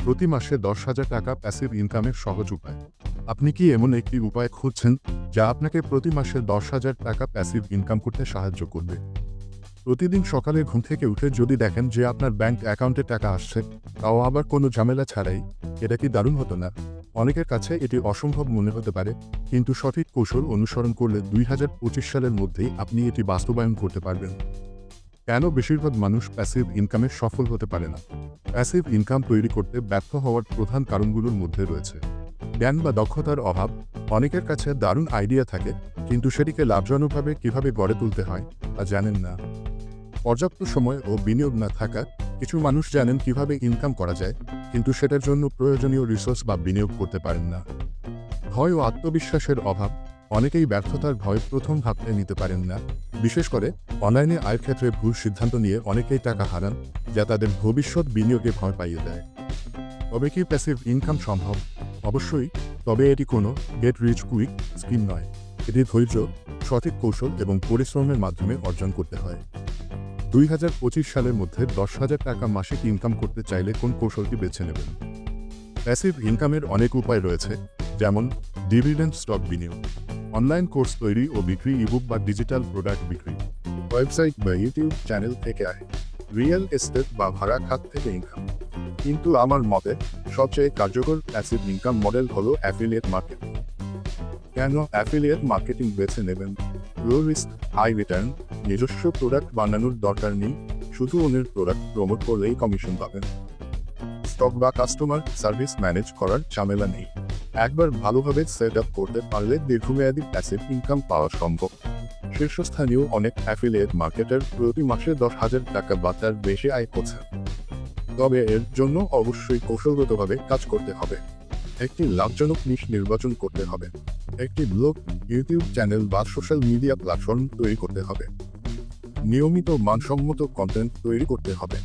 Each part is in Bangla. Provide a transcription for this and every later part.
প্রতি মাসে ১০,০০০ টাকা প্যাসিভ ইনকামের সহজ উপায়। আপনি কি এমন একটি উপায় খুঁজছেন যা আপনাকে প্রতি মাসে ১০,০০০ টাকা প্যাসিভ ইনকাম করতে সাহায্য করবে? প্রতিদিন সকালে ঘুম থেকে উঠে যদি দেখেন যে আপনার ব্যাংক অ্যাকাউন্টে টাকা আসছে, তাও আবার কোনো ঝামেলা ছাড়াই, এটা কি দারুণ হতো না? অনেকের কাছে এটি অসম্ভব মনে হতে পারে, কিন্তু সঠিক কৌশল অনুসরণ করলে ২০২৫ সালের মধ্যেই আপনি এটি বাস্তবায়ন করতে পারবেন। কেন বেশিরভাগ মানুষ প্যাসিভ ইনকামে সফল হতে পারে না? প্যাসিভ ইনকাম তৈরি করতে ব্যর্থ হওয়ার প্রধান কারণগুলোর মধ্যে রয়েছে জ্ঞান বা দক্ষতার অভাব। অনেকের কাছে দারুণ আইডিয়া থাকে, কিন্তু সেটিকে লাভজনকভাবে কিভাবে গড়ে তুলতে হয় তা জানেন না। পর্যাপ্ত সময় ও বিনিয়োগ না থাকা। কিছু মানুষ জানেন কিভাবে ইনকাম করা যায়, কিন্তু সেটার জন্য প্রয়োজনীয় রিসোর্স বা বিনিয়োগ করতে পারেন না। ভয় ও আত্মবিশ্বাসের অভাব। অনেকেই ব্যর্থতার ভয় প্রথম ভাবতে নিতে পারেন না। বিশেষ করে অনলাইনে আয়ের ক্ষেত্রে ভুল সিদ্ধান্ত নিয়ে অনেকেই টাকা হারান, যা তাদের ভবিষ্যৎ বিনিয়োগে ভয় পাইয়ে দেয়। তবে কি প্যাসিভ ইনকাম সম্ভব? অবশ্যই, তবে এটি কোনো গেট রিচ কুইক স্কিম নয়। এটি ধৈর্য, সঠিক কৌশল এবং পরিশ্রমের মাধ্যমে অর্জন করতে হয়। ২০২৫ সালের মধ্যে ১০,০০০ টাকা মাসিক ইনকাম করতে চাইলে কোন কৌশলটি বেছে নেবেন? প্যাসিভ ইনকামের অনেক উপায় রয়েছে, যেমন ডিভিডেন্ড স্টক বিনিয়োগ, অনলাইন কোর্স তৈরি ও বিক্রি, ইবুক বা ডিজিটাল প্রোডাক্ট বিক্রি, ওয়েবসাইট বা ইউটিউব চ্যানেল থেকে আয়, রিয়েল এস্টেট বা ভাড়া খাত থেকে ইনকাম। কিন্তু আমার মতে সবচেয়ে কার্যকর প্যাসিভ ইনকাম মডেল হলো অ্যাফিলিয়েট মার্কেটিং। কেন অ্যাফিলিয়েট মার্কেটিং বেছে নেবেন? লো রিস্ক, হাই রিটার্ন, নিজস্ব প্রোডাক্ট বানানোর দরকার নেই, শুধু অন্যের প্রোডাক্ট প্রমোট করলেই কমিশন পাবেন। স্টক বা কাস্টমার সার্ভিস ম্যানেজ করার ঝামেলা নেই। একবার ভালোভাবে সেট আপ করতে পারলে দীর্ঘমেয়াদী প্যাসিভ ইনকাম পাওয়া সম্ভব। শীর্ষস্থানীয় অনেক অ্যাফিলিয়েট মার্কেটার প্রতি মাসে ১০,০০০ টাকা বা তার বেশি আয় করছেন। তবে এর জন্য অবশ্যই কৌশলগতভাবে কাজ করতে হবে। একটি লাভজনক নিশ নির্বাচন করতে হবে। একটি ব্লগ, ইউটিউব চ্যানেল বা সোশ্যাল মিডিয়া প্ল্যাটফর্ম তৈরি করতে হবে। নিয়মিত মানসম্মত কন্টেন্ট তৈরি করতে হবে।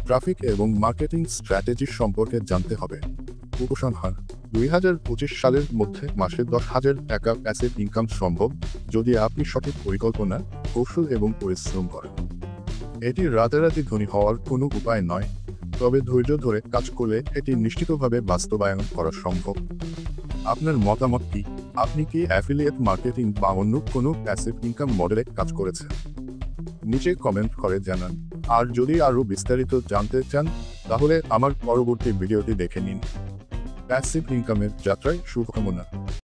ট্রাফিক এবং মার্কেটিং স্ট্র্যাটেজি সম্পর্কে জানতে হবে। উপসংহার: ২০২৫ সালের মধ্যে মাসে ১০,০০০ টাকা প্যাসিভ ইনকাম সম্ভব, যদি আপনি সঠিক পরিকল্পনা, কৌশল এবং পরিশ্রম করেন। এটি রাতারাতি ধনী হওয়ার কোনো উপায় নয়, তবে ধৈর্য ধরে কাজ করলে এটি নিশ্চিতভাবে বাস্তবায়ন করা সম্ভব। আপনার মতামত কি? আপনি কি অ্যাফিলিয়েট মার্কেটিং বা অন্য কোনো প্যাসিভ ইনকাম মডেলে কাজ করেছেন? নিচে কমেন্ট করে জানান। আর যদি আরও বিস্তারিত জানতে চান, তাহলে আমার পরবর্তী ভিডিওটি দেখে নিন। প্যাসিভ ইনকামের যাত্রায় শুভকামনা।